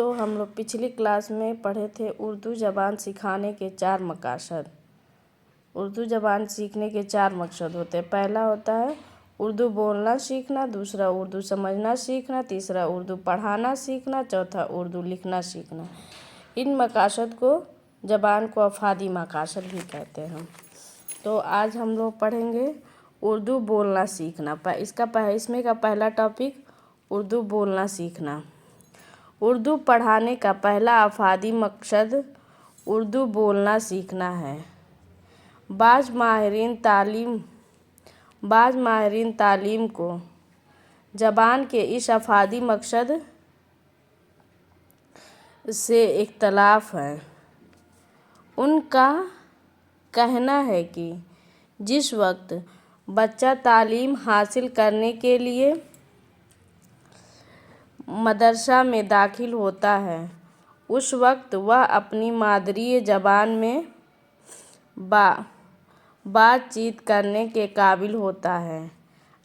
تو ہم لوگ پچھلی کلاس میں پڑھے تھے اردو زبان سکھانے کے 4 مقاصد۔ اردو زبان سیکھنے کے 4 مقصد ہوتے ہیں۔ پہلا ہوتا ہے اردو بولنا سیکھنا، دوسرا اردو سمجھنا سیکھنا، تیسرا اردو پڑھانا سیکھنا، چوتھا اردو لکھنا سیکھنا۔ ان مقاصد کو زبان کو افادی مقاصد بھی کہتے ہیں۔ تو آج ہم لوگ پڑھیں گے اردو بولنا سیکھنا۔ اس میں کا پہلا ٹاپک اردو بولنا سیکھنا۔ اردو پڑھانے کا پہلا افادی مقصد اردو بولنا سیکھنا ہے۔ بعض ماہرین تعلیم کو زبان کے اس افادی مقصد سے اختلاف ہے۔ ان کا کہنا ہے کہ جس وقت بچہ تعلیم حاصل کرنے کے لیے مدرسہ میں داخل ہوتا ہے اس وقت وہ اپنی مادری زبان میں بات چیت کرنے کے قابل ہوتا ہے۔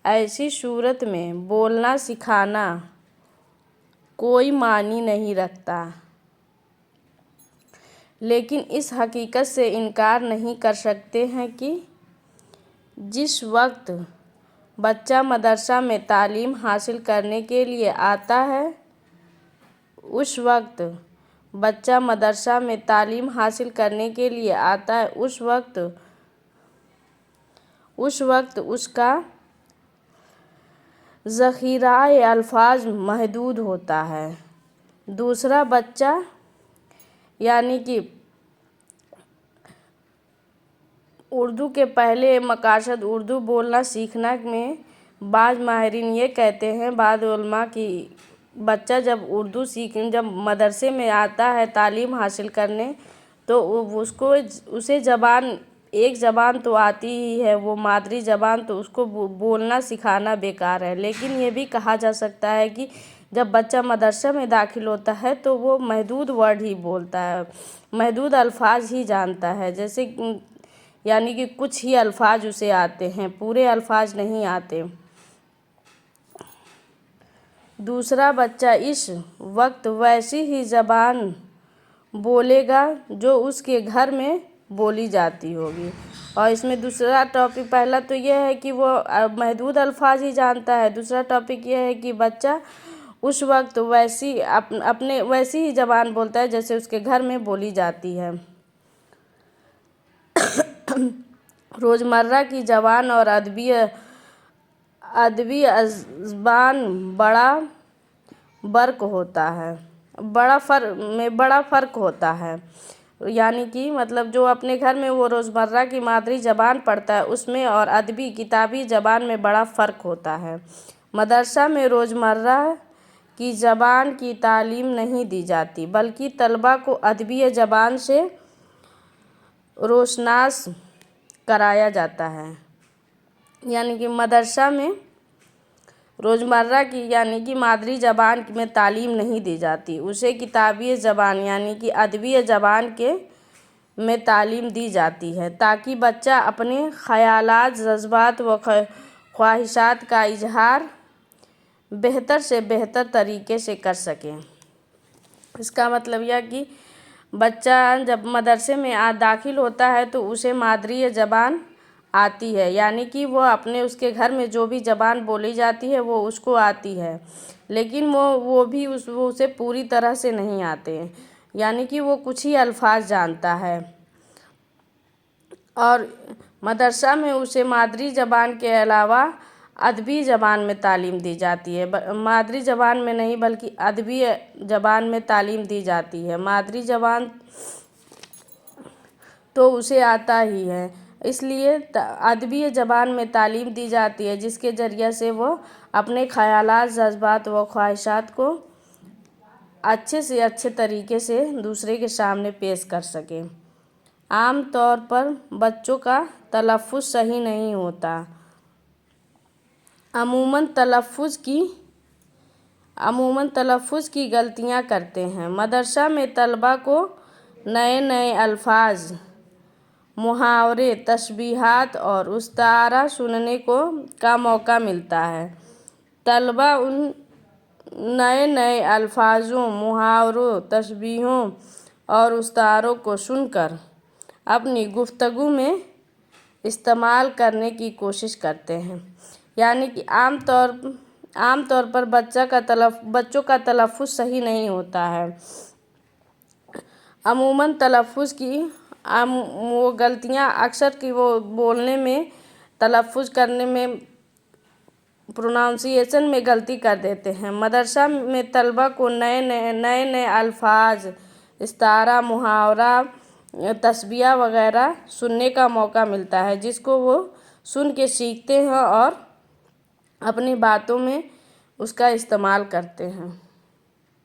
ایسی صورت میں بولنا سکھانا کوئی معنی نہیں رکھتا، لیکن اس حقیقت سے انکار نہیں کر سکتے ہیں کہ جس وقت بچہ مدرسہ میں تعلیم حاصل کرنے کے لیے آتا ہے اس وقت اس کا ذخیرۂ الفاظ محدود ہوتا ہے۔ دوسرا بچہ یعنی کہ اردو کے پہلے مقاصد اردو بولنا سیکھنا میں بعض ماہرین یہ کہتے ہیں، بعض علماء کی بچہ جب جب مدرسے میں آتا ہے تعلیم حاصل کرنے تو اسے ایک زبان تو آتی ہی ہے، وہ مادری زبان، تو اس کو بولنا سکھانا بیکار ہے۔ لیکن یہ بھی کہا جا سکتا ہے کہ جب بچہ مدرسہ میں داخل ہوتا ہے تو وہ محدود ورڈ ہی بولتا ہے، محدود الفاظ ہی جانتا ہے، جیسے یعنی کہ کچھ ہی الفاظ اسے آتے ہیں، پورے الفاظ نہیں آتے۔ دوسرا بچہ اس وقت ویسی ہی زبان بولے گا جو اس کے گھر میں بولی جاتی ہوگی۔ اور اس میں دوسرا ٹاپک، پہلا تو یہ ہے کہ وہ محدود الفاظ ہی جانتا ہے، دوسرا ٹاپک یہ ہے کہ بچہ اس وقت ویسی ہی زبان بولتا ہے جیسے اس کے گھر میں بولی جاتی ہے۔ روزمرہ کی زبان اور ادبی زبان بڑا فرق ہوتا ہے۔ یعنی کہ جو اپنے گھر میں وہ روزمرہ کی مادری زبان پڑھتا ہے اس میں اور ادبی کتابی زبان میں بڑا فرق ہوتا ہے۔ مدرسہ میں روزمرہ کی زبان کی تعلیم نہیں دی جاتی بلکہ طلباء کو ادبی زبان سے روشناس کرایا جاتا ہے۔ یعنی کہ مدرسہ میں روزمرہ کی یعنی کہ مادری زبان میں تعلیم نہیں دی جاتی، اسے کتابی زبان یعنی کہ ادبی زبان میں تعلیم دی جاتی ہے تاکہ بچہ اپنے خیالات، جذبات و خواہشات کا اظہار بہتر سے بہتر طریقے سے کر سکے۔ اس کا مطلب یہ کہ بچہ جب مدرسے میں داخل ہوتا ہے تو اسے مادری زبان آتی ہے، یعنی کہ وہ اس کے گھر میں جو بھی زبان بولی جاتی ہے وہ اس کو آتی ہے، لیکن وہ بھی اسے پوری طرح سے نہیں آتے، یعنی کہ وہ کچھ ہی الفاظ جانتا ہے۔ اور مدرسہ میں اسے مادری زبان کے علاوہ ادبی زبان میں تعلیم دی جاتی ہے، مادری زبان میں نہیں بلکہ ادبی زبان میں تعلیم دی جاتی ہے۔ مادری زبان تو اسے آتا ہی ہے، اس لیے ادبی زبان میں تعلیم دی جاتی ہے جس کے ذریعے سے وہ اپنے خیالات، جذبات و خواہشات کو اچھے سے اچھے طریقے سے دوسرے کے سامنے پیش کر سکے۔ عام طور پر بچوں کا تلفظ صحیح نہیں ہوتا، عموماً تلفظ کی غلطیاں کرتے ہیں۔ مدرسہ میں طلباء کو نئے نئے الفاظ، محاورے، تشبیہات اور استعارہ سننے کا موقع ملتا ہے۔ طلباء نئے نئے الفاظوں، محاوروں، تشبیہوں اور استعاروں کو سن کر اپنی گفتگو میں استعمال کرنے کی کوشش کرتے ہیں۔ یعنی کہ عام طور پر بچوں کا تلفظ صحیح نہیں ہوتا ہے۔ عموماً تلفظ کی وہ غلطیاں اکثر کہ وہ بولنے میں، تلفظ کرنے میں، پروننسیشن میں غلطی کر دیتے ہیں۔ مدرسہ میں طلبہ کو نئے نئے الفاظ، استعارہ، محاورہ، تشبیہ وغیرہ سننے کا موقع ملتا ہے، جس کو وہ سن کے سیکھتے ہیں اور اپنی باتوں میں اس کا استعمال کرتے ہیں۔